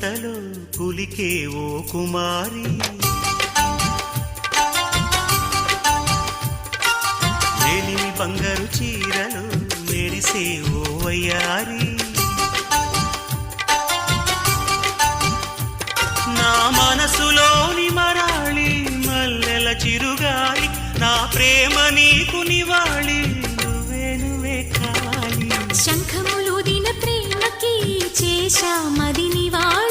పులకలతలో పులికే ఓ కుమారి మేలిమి బంగారు చీరలు మెరిసే ఓ వయ్యారి నా మనసులోని మరాళి మల్లెల చిరుగాలి నా ప్రేమ నీకు నివాళి నువ్వే నువ్వే కావాలి శంఖములు దిన ప్రేమకి చేశా మది నివాళి